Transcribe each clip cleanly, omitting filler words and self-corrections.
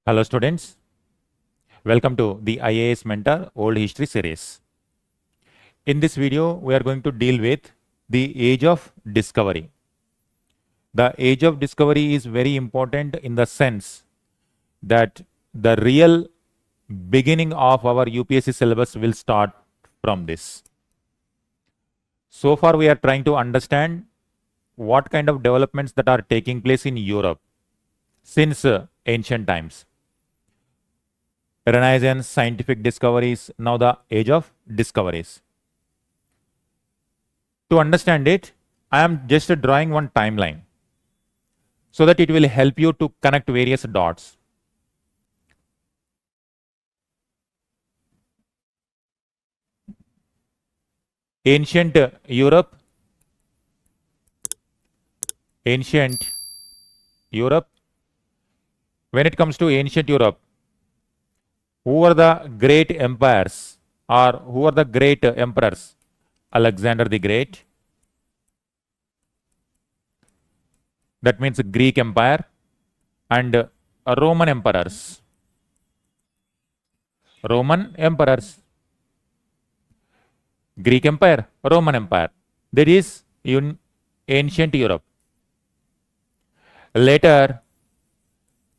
Hello students, welcome to the IAS Mentor Old History series. In this video, we are going to deal with the age of discovery. The age of discovery is very important in the sense that the real beginning of our UPSC syllabus will start from this. So far, we are trying to understand what kind of developments that are taking place in Europe since ancient times. Renaissance, scientific discoveries, now the age of discoveries. To understand it, I am just drawing one timeline so that it will help you to connect various dots. Ancient Europe, when it comes to ancient Europe, who are the great empires or who are the great emperors? Alexander the Great, that means Greek Empire, and Roman emperors. Greek Empire, Roman Empire. That is in ancient Europe. Later,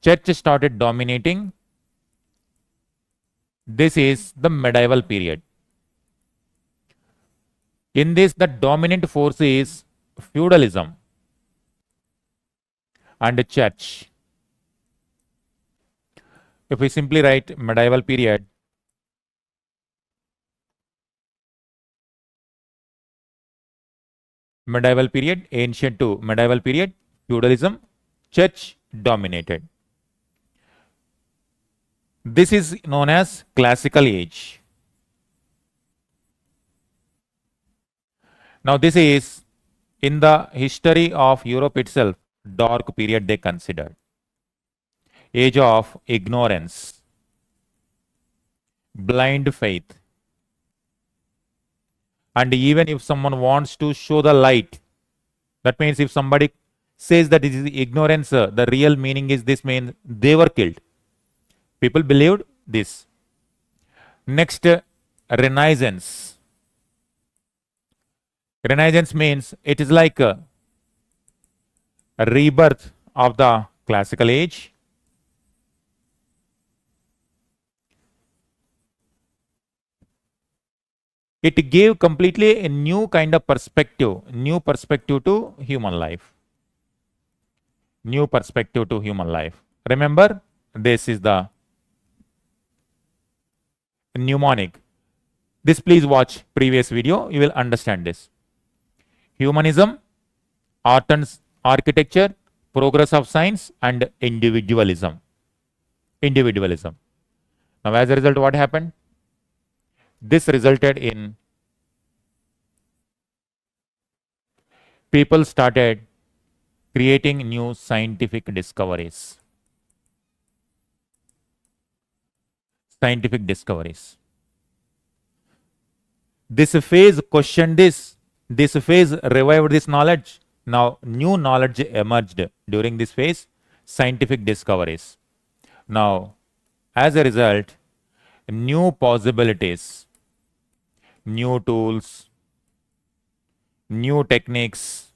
church started dominating. This is the medieval period. In this, the dominant force is feudalism and church. If we simply write medieval period, ancient to medieval period, feudalism, church dominated. This is known as classical age. Now, this is in the history of Europe itself, dark period they considered. Age of ignorance, blind faith. And even if someone wants to show the light, that means if somebody says that it is ignorance, the real meaning is this, means they were killed. People believed this. Next, Renaissance. Renaissance means it is like a rebirth of the classical age. It gave completely a new kind of perspective, to human life. New perspective to human life. Remember, this is the mnemonic. This please watch previous video, you will understand this. Humanism, art and architecture, progress of science, and individualism. Now, as a result, what happened? This resulted in people started creating new scientific discoveries. This phase questioned this. This phase revived this knowledge. Now, new knowledge emerged during this phase, scientific discoveries. Now, as a result, new possibilities, new tools, new techniques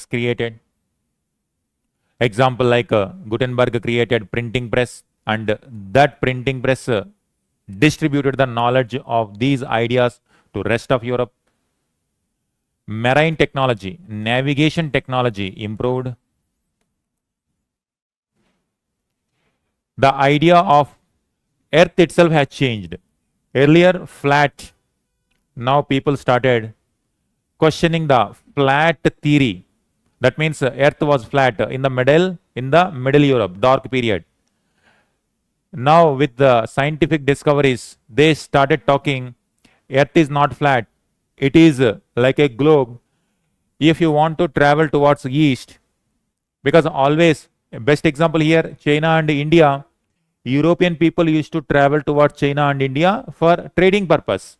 created. Example like Gutenberg created printing press, and that printing press distributed the knowledge of these ideas to rest of Europe. Marine technology, navigation technology improved. The idea of Earth itself has changed. Earlier flat, now people started questioning the flat theory. That means Earth was flat in the Middle Europe, dark period. Now with the scientific discoveries, they started talking Earth is not flat. It is like a globe. If you want to travel towards east, because always, best example here, China and India, European people used to travel towards China and India for trading purpose.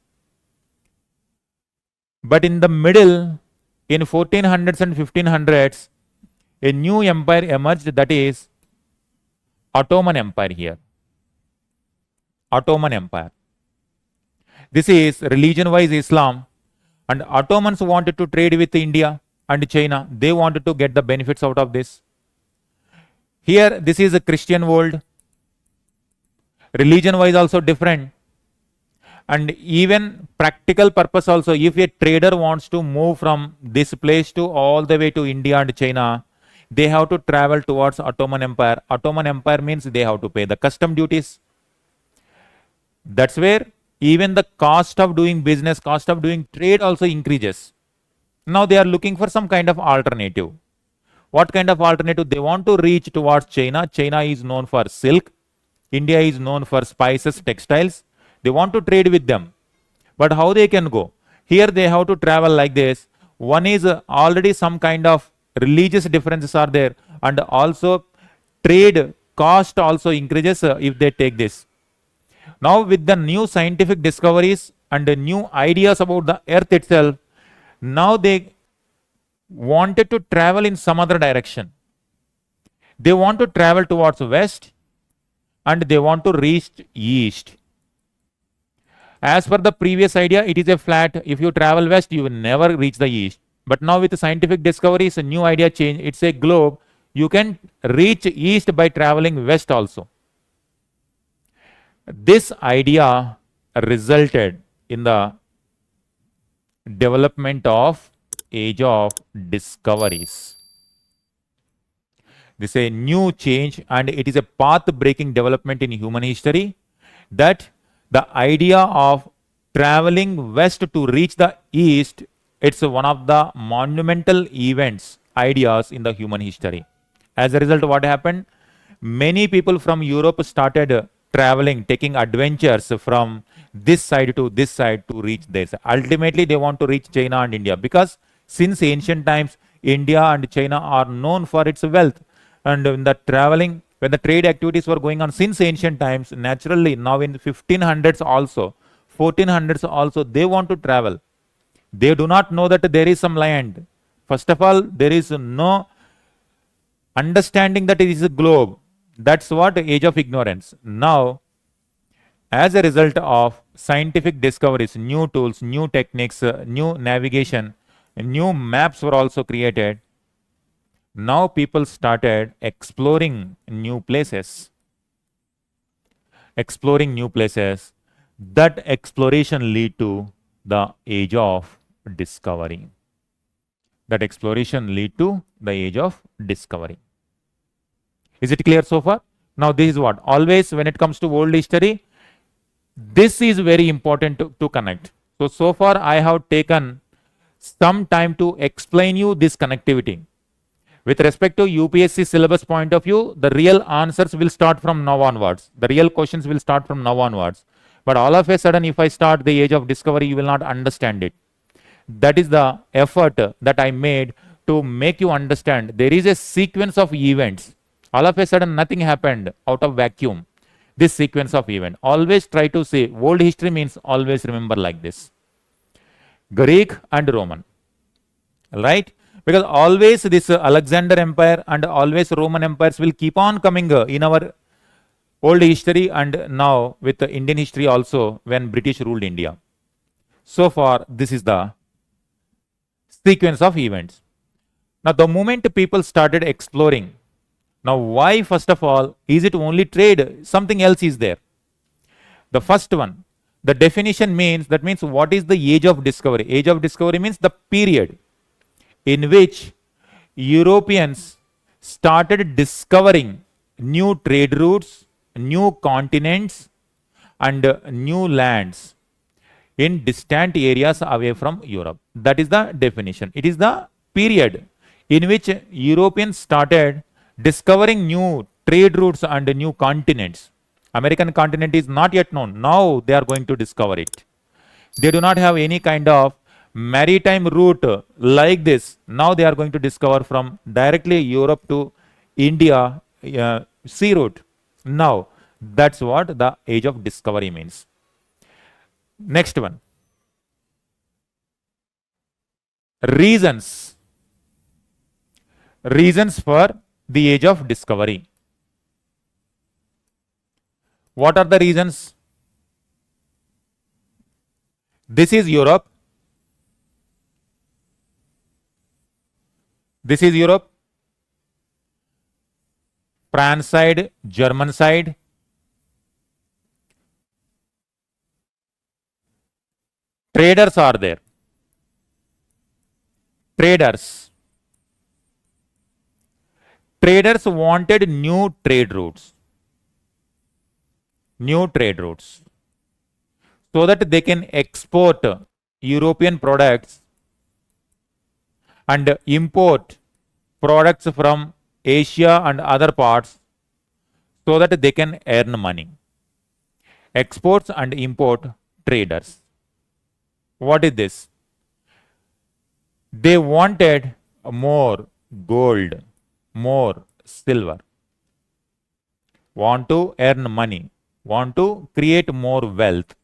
But in the middle, in 1400s and 1500s, a new empire emerged, that is Ottoman Empire here. Ottoman Empire. This is religion-wise Islam, and Ottomans wanted to trade with India and China. They wanted to get the benefits out of this. Here, this is a Christian world. Religion-wise also different. And even practical purpose also, if a trader wants to move from this place to all the way to India and China, they have to travel towards Ottoman Empire. Ottoman Empire means they have to pay the custom duties. That's where even the cost of doing business, cost of doing trade also increases. Now they are looking for some kind of alternative. What kind of alternative? They want to reach towards China. China is known for silk. India is known for spices, textiles. They want to trade with them. But how they can go? Here they have to travel like this. One is already some kind of religious differences are there, and also trade cost also increases if they take this. Now with the new scientific discoveries and the new ideas about the earth itself, now they wanted to travel in some other direction. They want to travel towards west and they want to reach east. As per the previous idea, it is a flat. If you travel west, you will never reach the east. But now with the scientific discoveries, a new idea change. It's a globe. You can reach east by traveling west also. This idea resulted in the development of age of discoveries. This is a new change, and it is a path-breaking development in human history, that the idea of traveling west to reach the east, it's one of the monumental events, ideas in the human history. As a result, what happened? Many people from Europe started traveling, taking adventures from this side to reach this. Ultimately, they want to reach China and India, because since ancient times, India and China are known for its wealth. And in the traveling, when the trade activities were going on since ancient times, naturally now in 1500s also, 1400s also, they want to travel. They do not know that there is some land. First of all, there is no understanding that it is a globe. That's what age of ignorance. Now, as a result of scientific discoveries, new tools, new techniques, new navigation, new maps were also created. Now people started exploring new places. Exploring new places. That exploration lead to the age of discovery. That exploration lead to the age of discovery. Is it clear so far? Now this is what? Always when it comes to world history, this is very important to connect. So far I have taken some time to explain you this connectivity. With respect to UPSC syllabus point of view, the real answers will start from now onwards. The real questions will start from now onwards. But all of a sudden, if I start the age of discovery, you will not understand it. That is the effort that I made to make you understand. There is a sequence of events. All of a sudden, nothing happened out of vacuum. This sequence of events. Always try to say, world history means always remember like this. Greek and Roman. Right? Because always this Alexander Empire and always Roman empires will keep on coming in our old history, and now with the Indian history also when British ruled India. So far, this is the sequence of events. Now, the moment people started exploring, now why first of all, is it only trade? Something else is there. The first one, the definition means, that means what is the age of discovery? Age of discovery means the period in which Europeans started discovering new trade routes, new continents, and new lands in distant areas away from Europe. That is the definition. It is the period in which Europeans started discovering new trade routes and new continents. American continent is not yet known. Now they are going to discover it. They do not have any kind of maritime route like this. Now they are going to discover from directly Europe to India sea route. Now that's what the age of discovery means. Next one. Reasons. Reasons for the age of discovery. What are the reasons? This is Europe. This is Europe. France side, German side. Traders are there. Traders. Traders wanted new trade routes. New trade routes. So that they can export European products and import products from Asia and other parts so that they can earn money. Exports and import traders. What is this? They wanted more gold, more silver, want to earn money, want to create more wealth.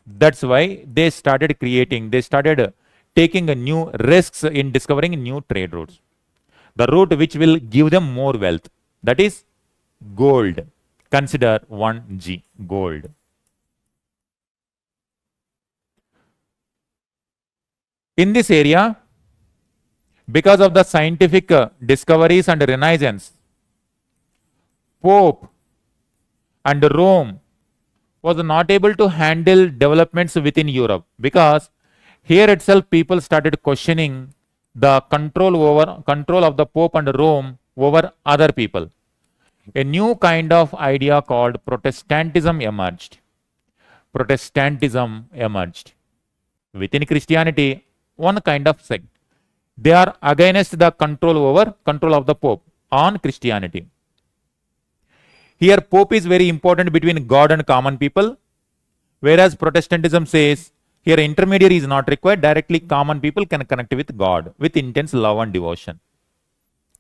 That's why they started taking a new risks in discovering new trade routes. The route which will give them more wealth, that is gold. Consider 1G, gold. In this area, because of the scientific discoveries and renaissance, Pope and Rome was not able to handle developments within Europe, because here itself people started questioning the control of the Pope and Rome over other people. A new kind of idea called Protestantism emerged. Protestantism emerged. Within Christianity, one kind of sect. They are against the control of the Pope on Christianity. Here Pope is very important between God and common people, whereas Protestantism says here intermediary is not required, directly common people can connect with God with intense love and devotion.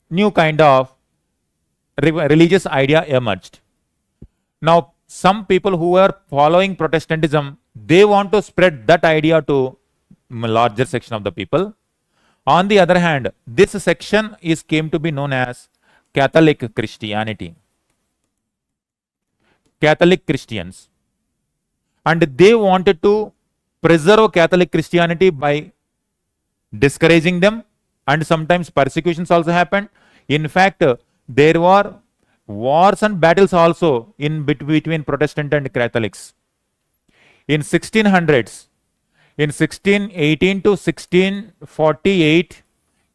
New kind of religious idea emerged. Now some people who are following Protestantism, they want to spread that idea to a larger section of the people. On the other hand, this section came to be known as Catholic Christianity. Catholic Christians. And they wanted to preserve Catholic Christianity by discouraging them, and sometimes persecutions also happened. In fact, there were wars and battles also in between Protestant and Catholics. In 1600s, in 1618 to 1648,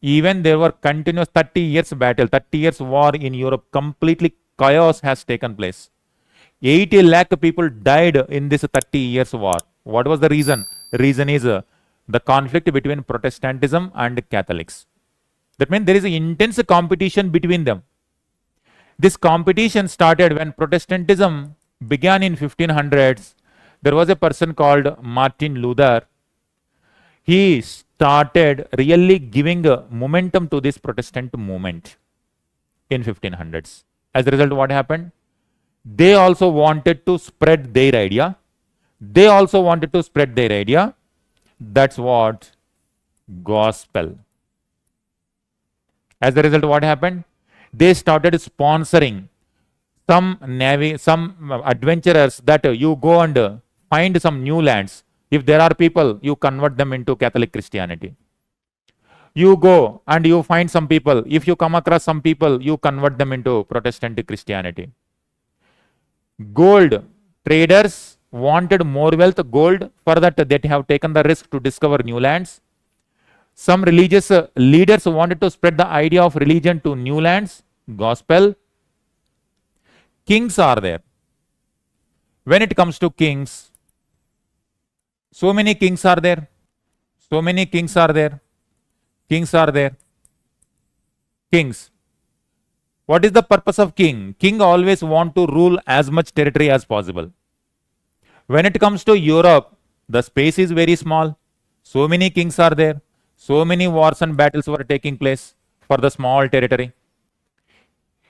even there were continuous 30 years battle, 30 years war in Europe. Completely chaos has taken place. 80 lakh people died in this 30 years war. What was the reason? Reason is the conflict between Protestantism and Catholics. That means there is an intense competition between them. This competition started when Protestantism began in 1500s. There was a person called Martin Luther. He started really giving momentum to this Protestant movement in 1500s. As a result, what happened? They also wanted to spread their idea. That's what gospel. As a result, what happened? They started sponsoring some adventurers that you go and find some new lands. If there are people, you convert them into Catholic Christianity. You go and you find some people. If you come across some people, you convert them into Protestant Christianity. Gold. Traders wanted more wealth, gold. For that, they have taken the risk to discover new lands. Some religious leaders wanted to spread the idea of religion to new lands, gospel. Kings are there. When it comes to kings, so many kings are there. Kings. What is the purpose of king? King always want to rule as much territory as possible. When it comes to Europe, the space is very small. So many kings are there. So many wars and battles were taking place for the small territory.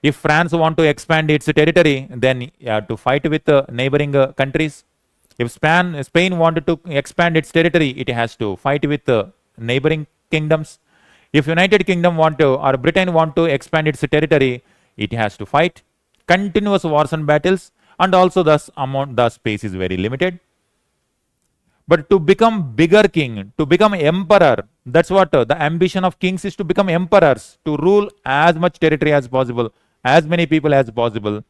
If France want to expand its territory, then you have to fight with neighboring countries. If Spain wanted to expand its territory, it has to fight with neighboring kingdoms. If United Kingdom Britain want to expand its territory, it has to fight. Continuous wars and battles. and also the space is very limited. But to become bigger king, to become emperor, that's what the ambition of kings is, to become emperors, to rule as much territory as possible, as many people as possible.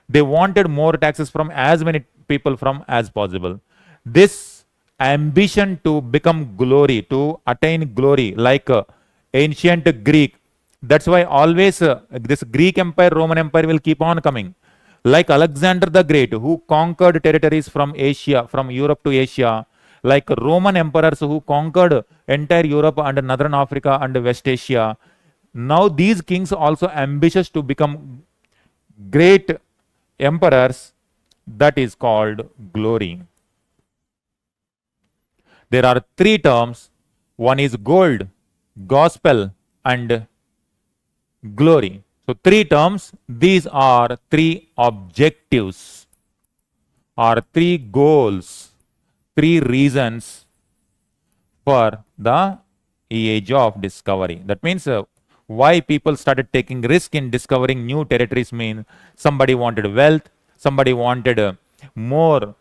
They wanted more taxes from as many people from as possible. This ambition to become glory, to attain glory, like ancient Greek, that's why always this Greek Empire, Roman Empire will keep on coming. Like Alexander the Great, who conquered territories from Asia, from Europe to Asia, like Roman emperors who conquered entire Europe and Northern Africa and West Asia. Now these kings also ambitious to become great emperors, that is called glory. There are three terms. One is gold, gospel, and glory. So three terms. These are three objectives, or three goals, three reasons for the age of discovery. That means why people started taking risk in discovering new territories mean somebody wanted wealth, somebody wanted more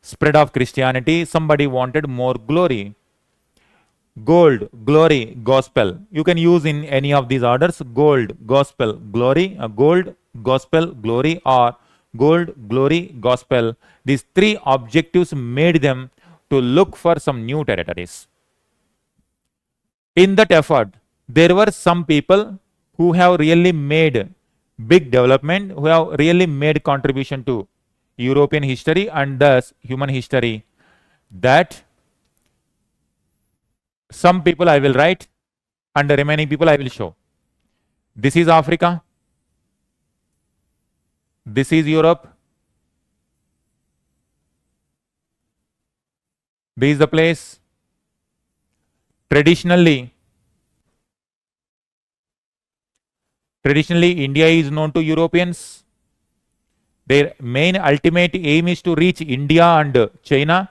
spread of Christianity, somebody wanted more glory. Gold, glory, gospel. You can use in any of these orders: gold, gospel, glory, gold, gospel, glory, or gold, glory, gospel. These three objectives made them to look for some new territories. In that effort, there were some people who have really made big development, who have really made contribution to European history and thus human history. That some people I will write and the remaining people I will show. This is Africa. This is Europe. This is the place. Traditionally, India is known to Europeans. Their main ultimate aim is to reach India and China,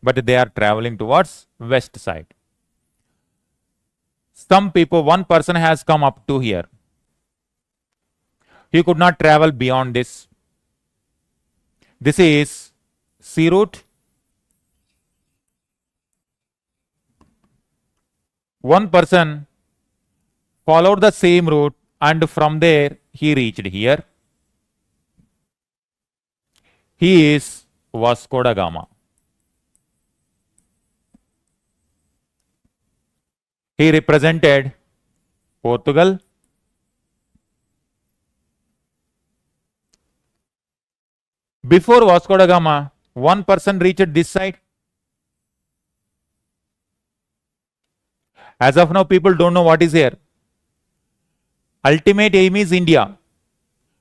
but they are traveling towards west side. Some people, one person has come up to here. He could not travel beyond this. This is sea route. One person followed the same route and from there he reached here. He is Vasco da Gama. He represented Portugal. Before Vasco da Gama, one person reached this side. As of now, people don't know what is here. Ultimate aim is India.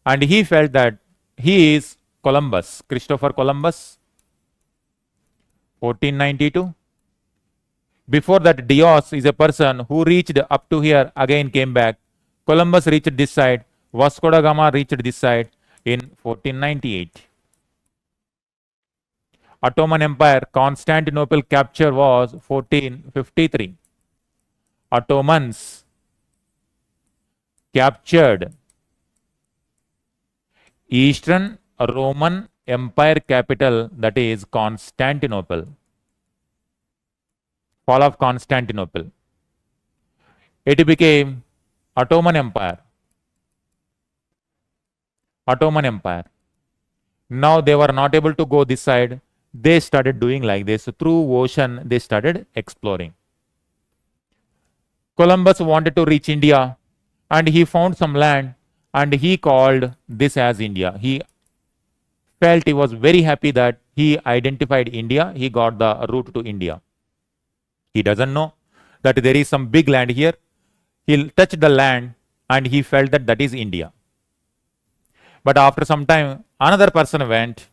And he felt that he is Columbus, Christopher Columbus, 1492. Before that, Dios is a person who reached up to here, again came back. Columbus reached this side. Vasco da Gama reached this side in 1498. Ottoman Empire, Constantinople capture was 1453. Ottomans captured Eastern Roman Empire capital, that is Constantinople. Fall of Constantinople. It became Ottoman Empire. Ottoman Empire. Now they were not able to go this side. They started doing like this. Through ocean, they started exploring. Columbus wanted to reach India and he found some land and he called this as India. He felt, he was very happy that he identified India. He got the route to India. He doesn't know that there is some big land here. He touched the land and he felt that that is India. But after some time, another person went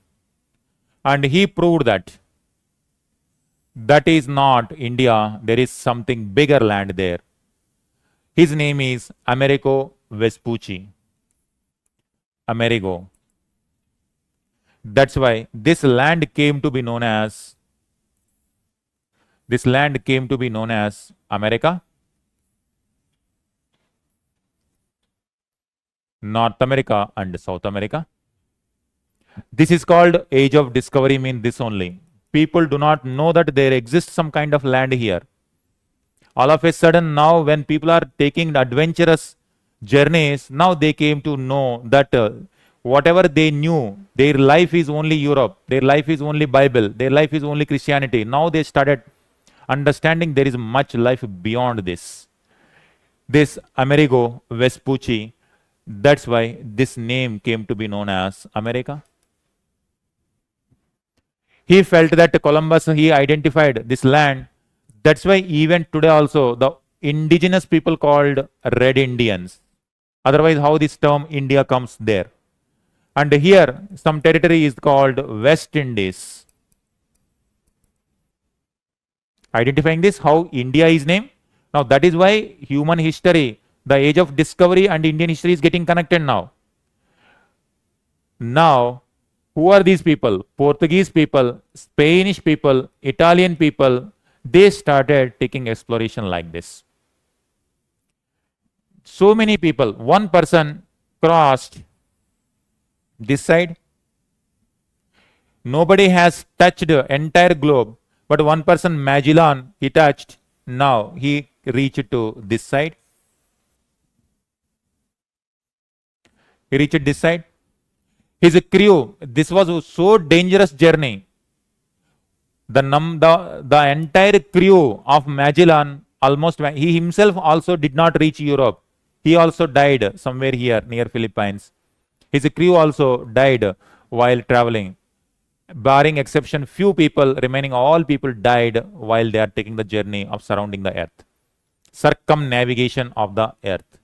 and he proved that that is not India. There is something bigger land there. His name is Amerigo Vespucci. Amerigo. That's why this land came to be known as America, North America and South America. This is called age of discovery, mean this only. People do not know that there exists some kind of land here. All of a sudden now when people are taking adventurous journeys, now they came to know that whatever they knew, their life is only Europe, their life is only Bible, their life is only Christianity. Now they started understanding there is much life beyond this. This Amerigo Vespucci, that's why this name came to be known as America. He felt that Columbus, he identified this land. That's why even today also the indigenous people called Red Indians. Otherwise, how this term India comes there? And here some territory is called West Indies. Identifying this, how India is named. Now that is why human history, the age of discovery and Indian history is getting connected now. Now, who are these people? Portuguese people, Spanish people, Italian people, they started taking exploration like this. So many people, one person crossed this side. Nobody has touched the entire globe, but one person, Magellan, he touched. Now he reached to this side. He reached this side. His crew, this was a so dangerous journey. The entire crew of Magellan, almost, he himself also did not reach Europe. He also died somewhere here near Philippines. His crew also died while traveling. Barring exception, few people, remaining all people died while they are taking the journey of surrounding the earth. Circumnavigation of the earth.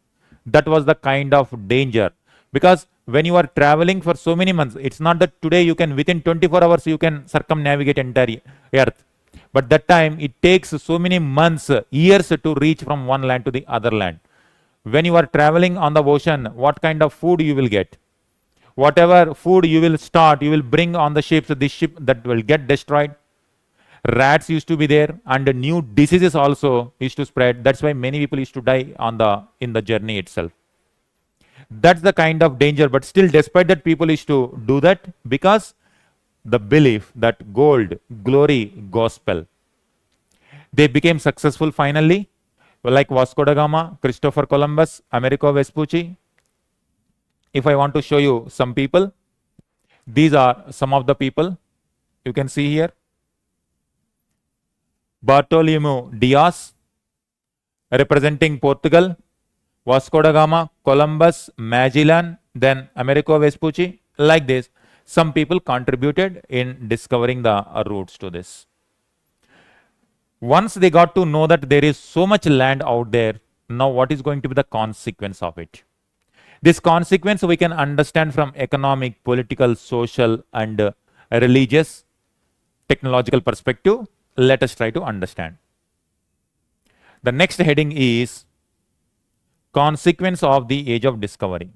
That was the kind of danger. Because when you are traveling for so many months, it's not that today you can, within 24 hours, you can circumnavigate entire earth. But that time, it takes so many months, years to reach from one land to the other land. When you are traveling on the ocean, what kind of food you will get? Whatever food you will start, you will bring on the ships, this ship that will get destroyed. Rats used to be there, and new diseases also used to spread. That's why many people used to die in the journey itself. That's the kind of danger, but still, despite that, people used to do that because the belief that gold, glory, gospel. They became successful finally, like Vasco da Gama, Christopher Columbus, Amerigo Vespucci. If I want to show you some people, these are some of the people you can see here. Bartolomeu Dias, representing Portugal. Vasco da Gama, Columbus, Magellan, then Amerigo Vespucci, like this. Some people contributed in discovering the routes to this. Once they got to know that there is so much land out there, now what is going to be the consequence of it? This consequence we can understand from economic, political, social, and religious, technological perspective. Let us try to understand. The next heading is consequence of the age of discovery.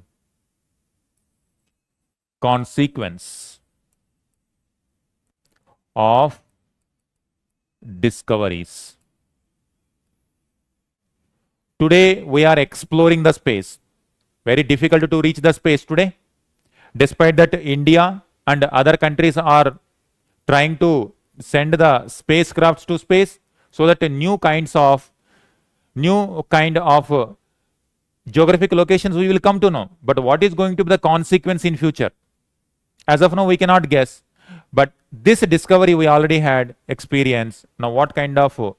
Consequence of discoveries. Today we are exploring the space. Very difficult to reach the space today. Despite that, India and other countries are trying to send the spacecrafts to space so that new kind of geographic locations we will come to know. But what is going to be the consequence in future? As of now, we cannot guess. But this discovery we already had experience. Now, what kind of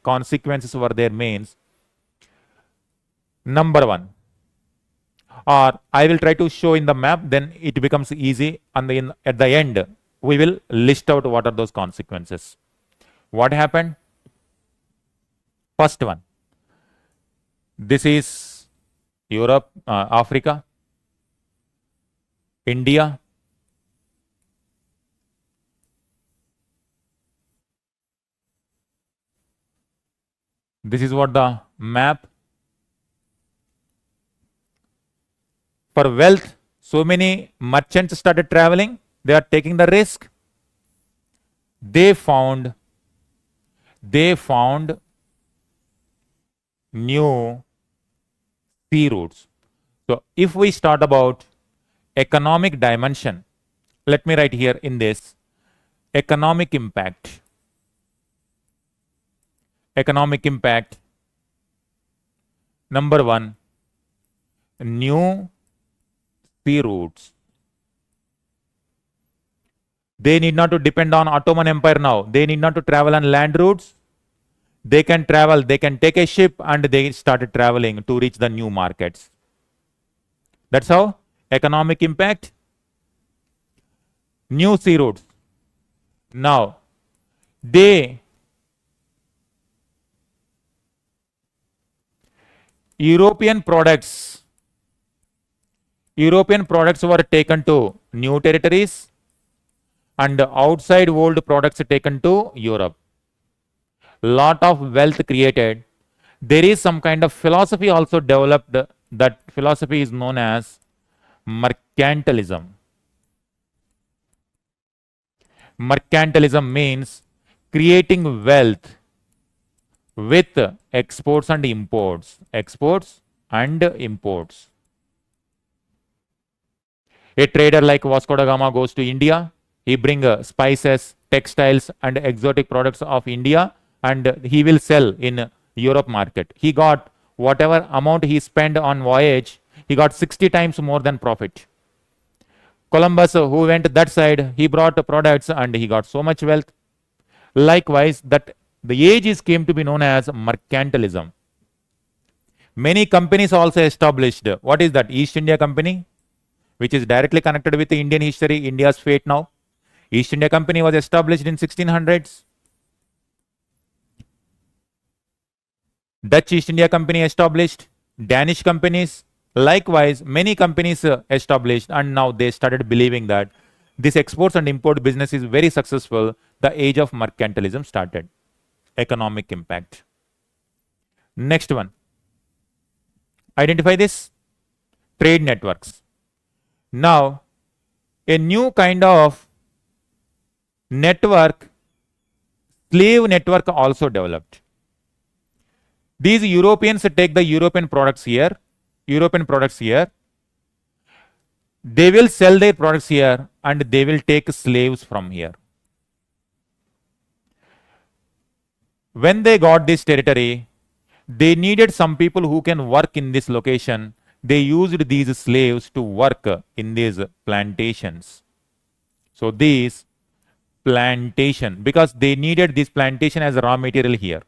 consequences were there means? Number one, or I will try to show in the map, then it becomes easy. And at the end, we will list out what are those consequences. What happened? First one. This is Europe, Africa, India. This is what the map. For wealth, so many merchants started traveling. They are taking the risk. They found new sea routes. So if we start about economic dimension, Let me write here in this. Economic impact. Economic impact. Number 1, new sea routes. They need not to depend on Ottoman Empire now. They need not to travel on land routes. They can travel, they can take a ship and they started traveling to reach the new markets. That's how economic impact. New sea routes. Now, European products were taken to new territories and outside world products taken to Europe. Lot of wealth created. There is some kind of philosophy also developed. That philosophy is known as mercantilism. Mercantilism means creating wealth with exports and imports. Exports and imports. A trader like Vasco da Gama goes to India. He brings spices, textiles and exotic products of India and he will sell in Europe market. He got whatever amount he spent on voyage, he got 60 times more than profit. Columbus, who went that side, he brought products and he got so much wealth. Likewise, that the age came to be known as mercantilism. Many companies also established. What is that? East India Company, which is directly connected with the Indian history, India's fate now. East India Company was established in 1600s. Dutch East India Company established. Danish companies. Likewise, many companies established and now they started believing that this exports and import business is very successful. The age of mercantilism started. Economic impact. Next one. Identify this. Trade networks. Now, a new kind of network, slave network also developed. These Europeans take the European products here. They will sell their products here and they will take slaves from here. When they got this territory, they needed some people who can work in this location. They used these slaves to work in these plantations. So these plantation, because they needed this plantation as a raw material here.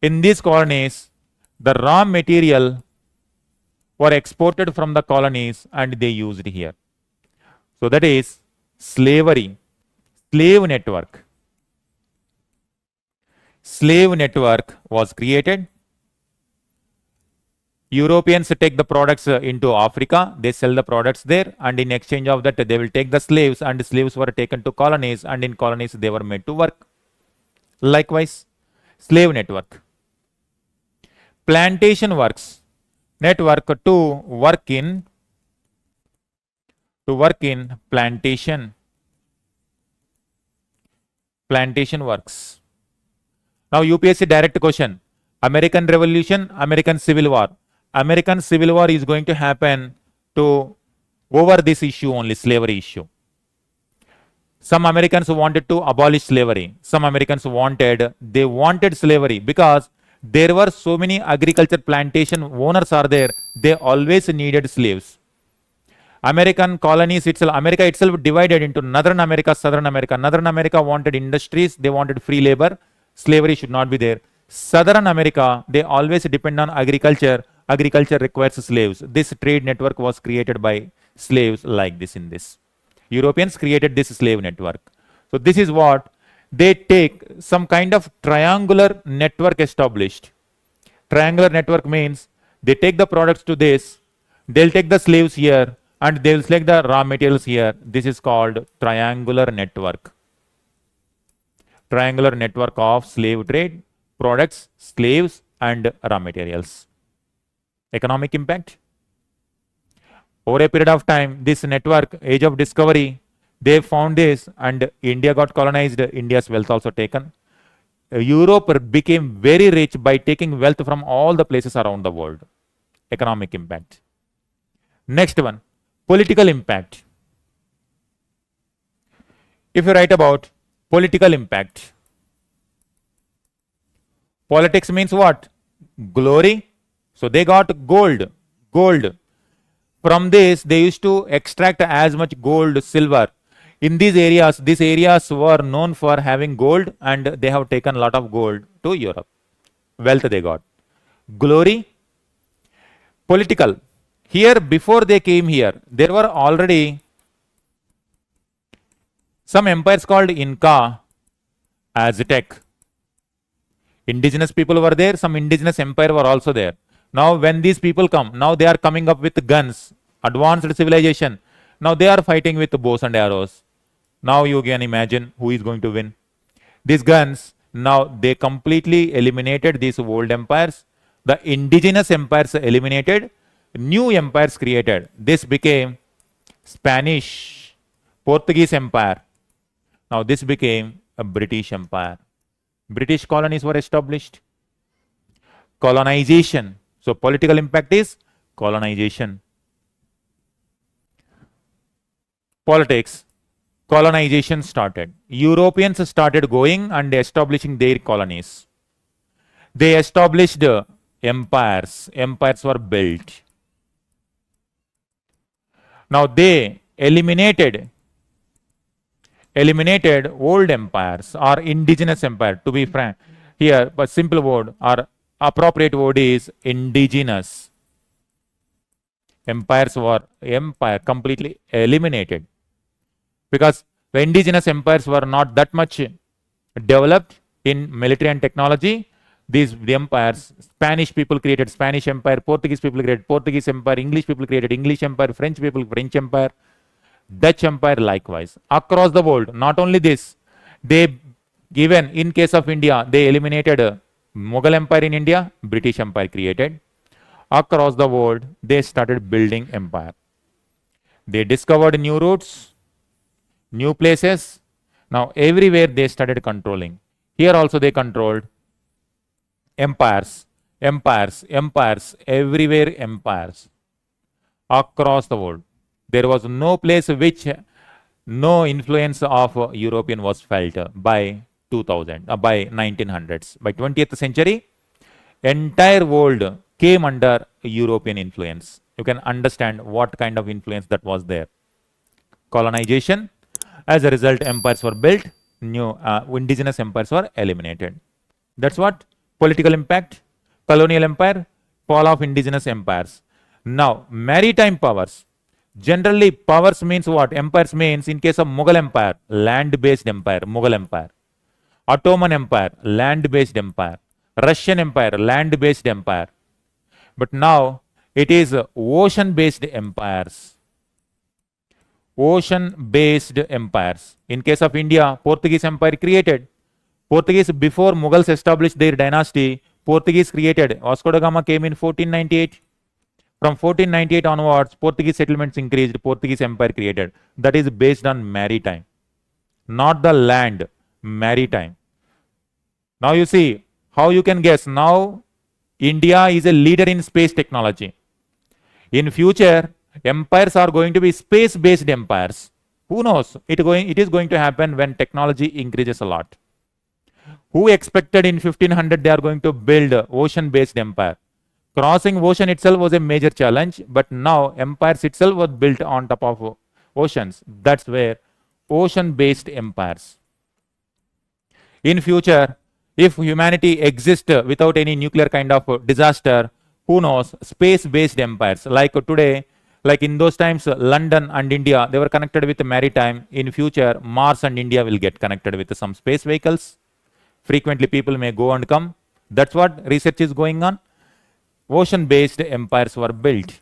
In these colonies, the raw material were exported from the colonies and they used here. So that is slavery, slave network. Slave network was created. Europeans take the products into Africa, they sell the products there and in exchange of that they will take the slaves and the slaves were taken to colonies and in colonies they were made to work. Likewise, slave network. Plantation works network to work in plantation works. Now UPSC direct question. American Revolution, American Civil War. American Civil War is going to happen to over this issue only, slavery issue. Some Americans wanted to abolish slavery. Some Americans wanted slavery because there were so many agriculture plantation owners are there. They always needed slaves. American colonies itself, America itself divided into Northern America, Southern America. Northern America wanted industries, they wanted free labor. Slavery should not be there. Southern America, they always depend on agriculture. Agriculture requires slaves. This trade network was created by slaves like this in this. Europeans created this slave network. So this is what they take some kind of triangular network established. Triangular network means they take the products to this, they'll take the slaves here and they'll select the raw materials here. This is called triangular network. Triangular network of slave trade, products, slaves and raw materials. Economic impact. Over a period of time, this network, age of discovery, they found this and India got colonized, India's wealth also taken. Europe became very rich by taking wealth from all the places around the world. Economic impact. Next one, Political impact. If you write about political impact, politics means what? Glory. So they got gold. Gold. From this, they used to extract as much gold, silver. In these areas were known for having gold, and they have taken a lot of gold to Europe. Wealth they got. Glory. Political. Here, before they came here, there were already some empires called Inca, Aztec. Indigenous people were there, some indigenous empire were also there. Now when these people come, now they are coming up with guns, advanced civilization. Now they are fighting with bows and arrows. Now you can imagine who is going to win. These guns, now they completely eliminated these old empires. The indigenous empires eliminated, new empires created. This became Spanish, Portuguese Empire. Now this became a British Empire. British colonies were established. Colonization. So political impact is colonization. Politics. Colonization started. Europeans started going and establishing their colonies. They established empires. Empires were built. Now they eliminated old empires or indigenous empire. To be frank, here, but simple word or appropriate word is indigenous. Empires were completely eliminated because the indigenous empires were not that much developed in military and technology. The empires, Spanish people created Spanish Empire, Portuguese people created Portuguese Empire, English people created English Empire, French people French Empire, Dutch Empire likewise. Across the world, not only this, they given in case of India, they eliminated Mughal Empire in India, British Empire created. Across the world, they started building empire. They discovered new routes, new places. Now everywhere they started controlling. Here also they controlled empires, everywhere empires. Across the world. There was no place which no influence of European was felt by 2000, by 1900s. By 20th century, entire world came under European influence. You can understand what kind of influence that was there. Colonization. As a result, empires were built. New indigenous empires were eliminated. That's what political impact. Colonial empire, fall of indigenous empires. Now, maritime powers. Generally, powers means what? Empires means, in case of Mughal Empire, land-based empire, Mughal Empire. Ottoman Empire, land-based empire. Russian Empire, land-based empire. But now, it is ocean-based empires. Ocean-based empires. In case of India, Portuguese Empire created. Portuguese, before Mughals established their dynasty, Portuguese created. Vasco da Gama came in 1498. From 1498 onwards, Portuguese settlements increased, Portuguese Empire created. That is based on maritime, not the land, maritime. Now you see how you can guess. Now India is a leader in space technology. In future, empires are going to be space-based empires. Who knows? It is going to happen when technology increases a lot. Who expected in 1500 they are going to build ocean-based empire? Crossing ocean itself was a major challenge, but now empires itself was built on top of oceans. That's where ocean-based empires. In future, if humanity exists without any nuclear kind of disaster, who knows, space-based empires. Like today, like in those times, London and India, they were connected with maritime. In future, Mars and India will get connected with some space vehicles. Frequently, people may go and come. That's what research is going on. Ocean-based empires were built.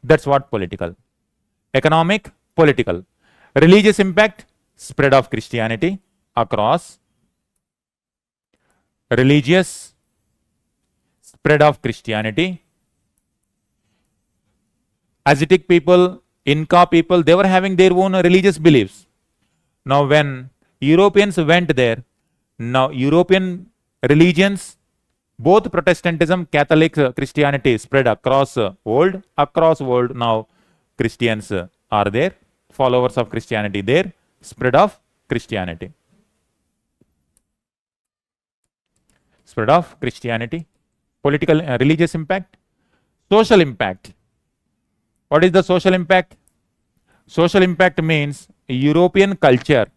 That's what political. Economic, political. Religious impact, spread of Christianity across. Religious, spread of Christianity. Aztec people, Inca people, they were having their own religious beliefs. Now when Europeans went there, now European religions, both Protestantism, Catholic, Christianity spread across world. Now Christians are there, followers of Christianity there, spread of Christianity. Spread of Christianity, political, religious impact, social impact. What is the social impact? Social impact means European culture.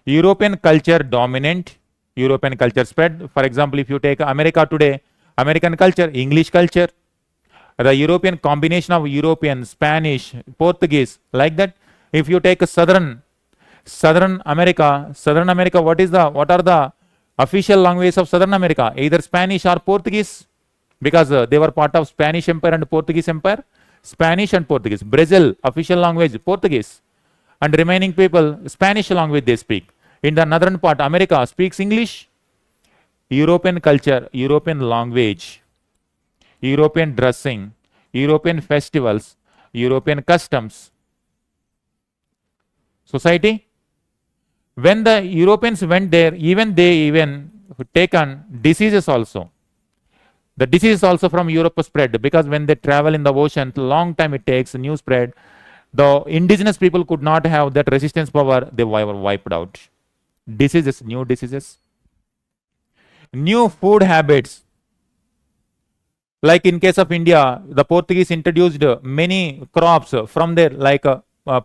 European culture dominant, European culture spread. For example, if you take America today, American culture, English culture, the European combination of European, Spanish, Portuguese, like that. If you take Southern America, what are the official languages of Southern America? Either Spanish or Portuguese, because they were part of Spanish Empire and Portuguese Empire. Spanish and Portuguese. Brazil, official language, Portuguese. And remaining people, Spanish language they speak. In the northern part, America speaks English. European culture, European language, European dressing, European festivals, European customs. Society. When the Europeans went there, they taken diseases also. The disease also from Europe spread, because when they travel in the ocean, long time it takes, new spread. The indigenous people could not have that resistance power, they were wiped out. Diseases, new diseases. New food habits. Like in case of India, the Portuguese introduced many crops from there, like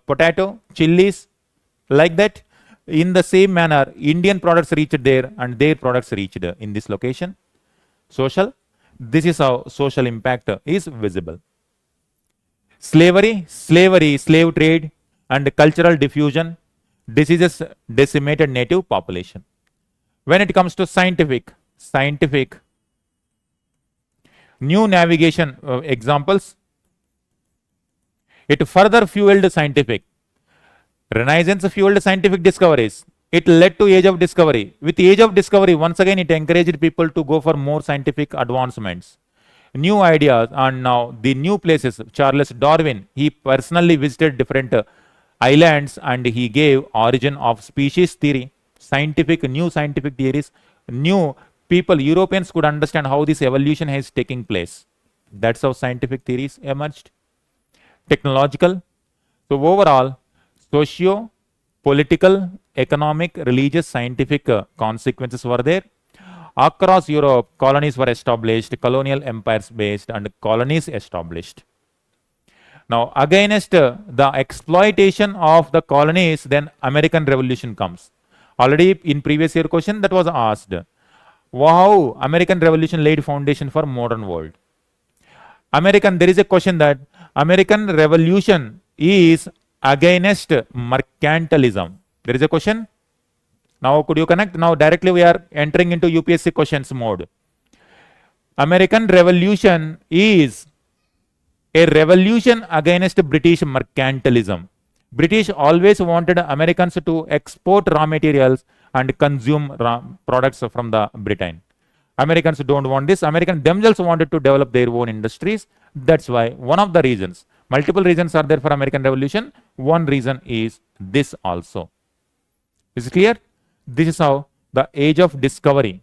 potato, chilies, like that. In the same manner, Indian products reached there and their products reached in this location. Social. This is how social impact is visible. Slavery, slave trade, and cultural diffusion. Diseases decimated native population. When it comes to scientific, new navigation examples, it further fueled scientific. Renaissance fueled scientific discoveries. It led to age of discovery. With age of discovery, once again, it encouraged people to go for more scientific advancements. New ideas, and now the new places. Charles Darwin, he personally visited different islands and he gave origin of species theory. New scientific theories. New people, Europeans could understand how this evolution is taking place. That's how scientific theories emerged. Technological. So overall, socio, political, economic, religious, scientific consequences were there. Across Europe, colonies were established, colonial empires based, and colonies established. Now, against the exploitation of the colonies, then American Revolution comes. Already in previous year question that was asked. Wow, American Revolution laid foundation for modern world. There is a question that American Revolution is against mercantilism. There is a question. Now could you connect? Now directly we are entering into UPSC questions mode. American Revolution is a revolution against British mercantilism. British always wanted Americans to export raw materials and consume products from the Britain. Americans don't want this. Americans themselves wanted to develop their own industries. That's why one of the reasons. Multiple reasons are there for American Revolution. One reason is this also. Is it clear? This is how the age of discovery.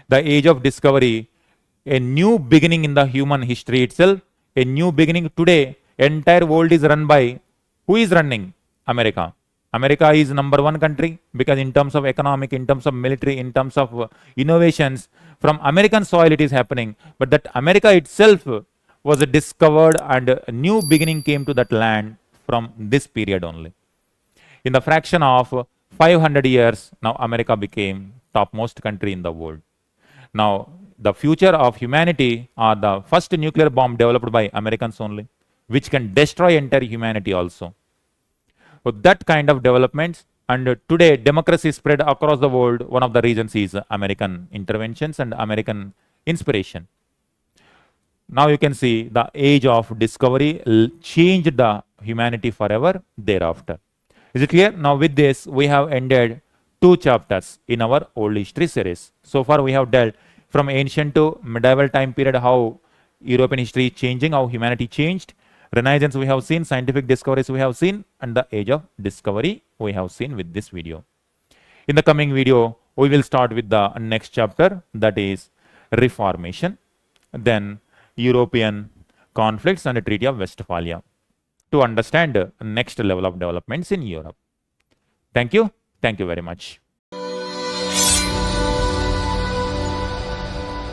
The age of discovery, a new beginning in the human history itself. A new beginning today. Entire world is run by, who is running? America. America is number one country because in terms of economic, in terms of military, in terms of innovations, from American soil it is happening. But that America itself was discovered and a new beginning came to that land from this period only. In the fraction of 500 years, now America became topmost country in the world. Now, the future of humanity are the first nuclear bomb developed by Americans only, which can destroy entire humanity also. So that kind of developments, and today democracy spread across the world. One of the reasons is American interventions and American inspiration. Now you can see the age of discovery changed the humanity forever thereafter. Is it clear? Now with this, we have ended 2 chapters in our old history series. So far we have dealt from ancient to medieval time period, how European history is changing, how humanity changed. Renaissance we have seen, scientific discoveries we have seen, and the age of discovery we have seen with this video. In the coming video, we will start with the next chapter, that is Reformation, then European conflicts and the Treaty of Westphalia to understand next level of developments in Europe. Thank you. Thank you very much.